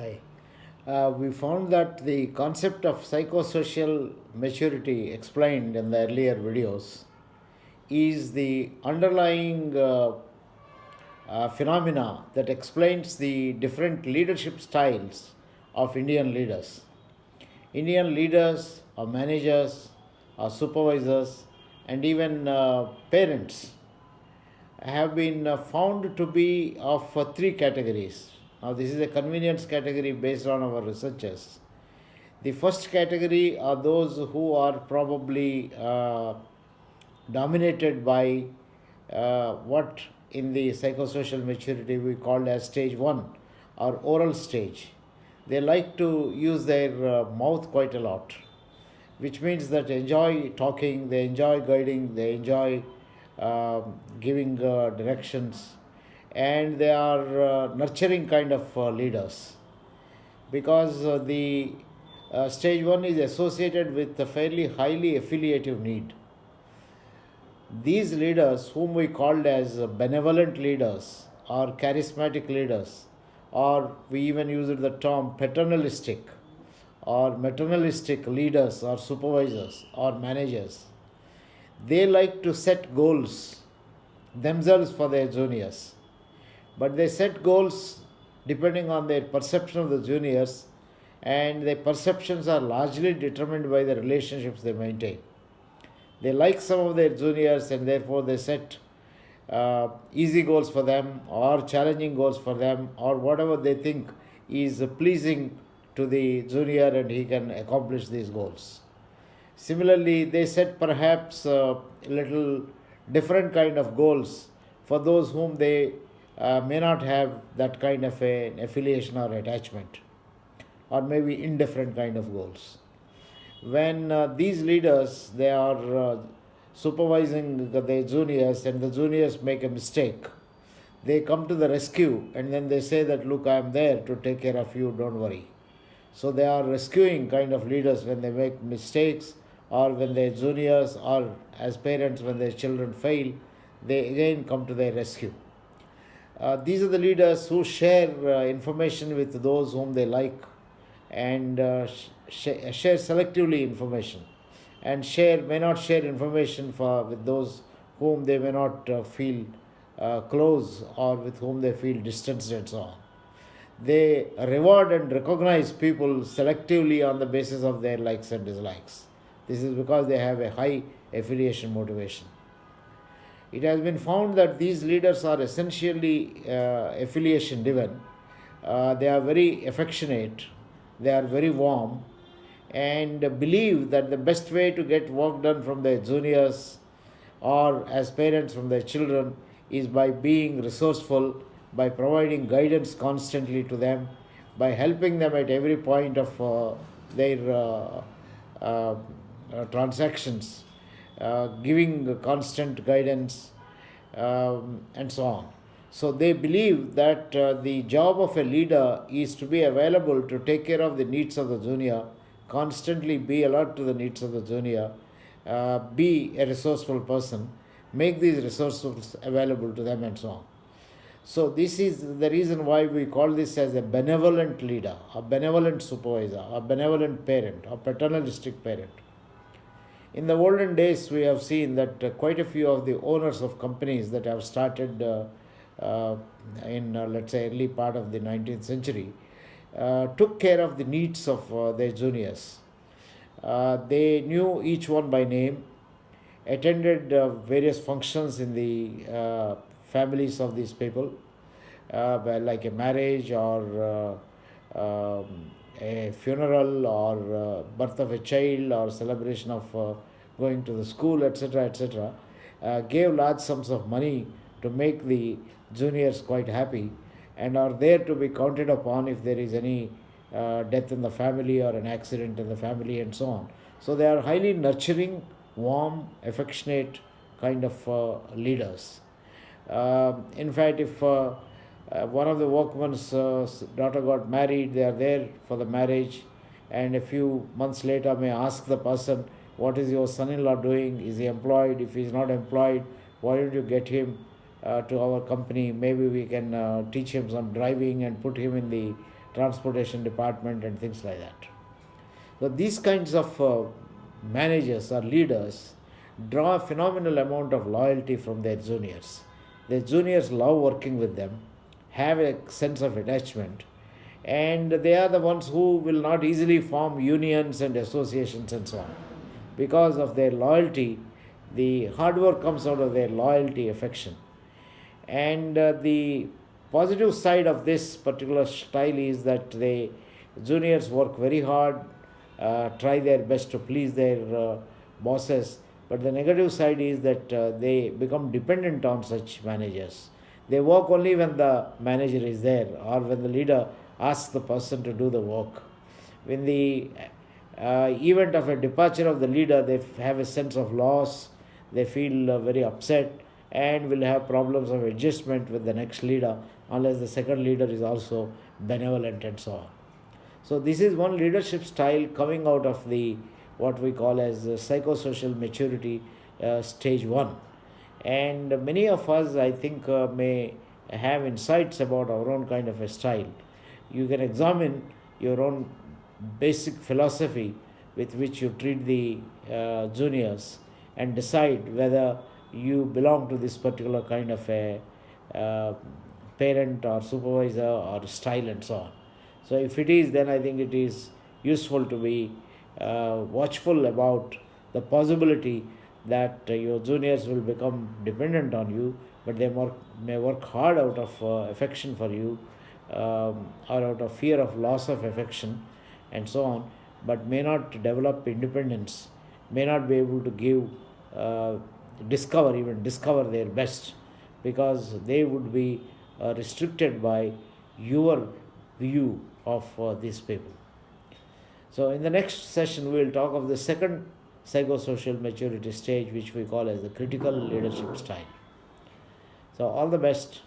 Hi. We found that the concept of psychosocial maturity explained in the earlier videos is the underlying phenomena that explains the different leadership styles of Indian leaders. Indian leaders or managers or supervisors and even parents have been found to be of three categories. Now, this is a convenience category based on our researchers. The first category are those who are probably dominated by what in the psychosocial maturity we call as stage 1 or oral stage. They like to use their mouth quite a lot, which means that they enjoy talking, they enjoy guiding, they enjoy giving directions, and they are nurturing kind of leaders because the stage 1 is associated with a fairly highly affiliative need. These leaders, whom we called as benevolent leaders or charismatic leaders, or we even used the term paternalistic or maternalistic leaders or supervisors or managers, they like to set goals themselves for their juniors. But they set goals depending on their perception of the juniors, and their perceptions are largely determined by the relationships they maintain. They like some of their juniors and therefore they set easy goals for them or challenging goals for them or whatever they think is pleasing to the junior and he can accomplish these goals. Similarly, they set perhaps a little different kind of goals for those whom they may not have that kind of an affiliation or attachment, or maybe indifferent kind of goals. When these leaders, they are supervising their juniors and the juniors make a mistake, they come to the rescue and then they say that, look, I am there to take care of you, don't worry. So they are rescuing kind of leaders when they make mistakes, or when their juniors or as parents when their children fail, they again come to their rescue. These are the leaders who share information with those whom they like, and share selectively information, and may not share information with those whom they may not feel close or with whom they feel distanced and so on. They reward and recognize people selectively on the basis of their likes and dislikes. This is because they have a high affiliation motivation. It has been found that these leaders are essentially affiliation driven. They are very affectionate, they are very warm, and believe that the best way to get work done from their juniors or as parents from their children is by being resourceful, by providing guidance constantly to them, by helping them at every point of their transactions, giving constant guidance, and so on. So they believe that the job of a leader is to be available to take care of the needs of the junior, constantly be alert to the needs of the junior, be a resourceful person, make these resources available to them, and so on. So this is the reason why we call this as a benevolent leader, a benevolent supervisor, a benevolent parent, a paternalistic parent. In the olden days, we have seen that quite a few of the owners of companies that have started in, let's say, early part of the 19th century, took care of the needs of their juniors. They knew each one by name, attended various functions in the families of these people, like a marriage or a funeral or birth of a child or celebration of going to the school, etc., etc., gave large sums of money to make the juniors quite happy, and are there to be counted upon if there is any death in the family or an accident in the family and so on. So they are highly nurturing, warm, affectionate kind of leaders. In fact, if one of the workmen's daughter got married, they are there for the marriage, and a few months later may ask the person, what is your son-in-law doing? Is he employed? If he is not employed, why don't you get him to our company? Maybe we can teach him some driving and put him in the transportation department and things like that. So these kinds of managers or leaders draw a phenomenal amount of loyalty from their juniors. Their juniors love working with them, have a sense of attachment, and they are the ones who will not easily form unions and associations and so on. Because of their loyalty, the hard work comes out of their loyalty, affection. And the positive side of this particular style is that the juniors work very hard, try their best to please their bosses. But the negative side is that they become dependent on such managers. They work only when the manager is there or when the leader asks the person to do the work. When the event of a departure of the leader, they have a sense of loss, they feel very upset, and will have problems of adjustment with the next leader unless the second leader is also benevolent and so on. So this is one leadership style coming out of the what we call as psychosocial maturity stage 1. And many of us, I think, may have insights about our own kind of a style. You can examine your own basic philosophy with which you treat the juniors and decide whether you belong to this particular kind of a parent or supervisor or style and so on. So if it is, then I think it is useful to be watchful about the possibility that your juniors will become dependent on you, but they may work hard out of affection for you or out of fear of loss of affection and so on, but may not develop independence, may not be able to give discover their best, because they would be restricted by your view of these people. So in the next session we will talk of the second psychosocial maturity stage, which we call as the critical leadership style. So all the best.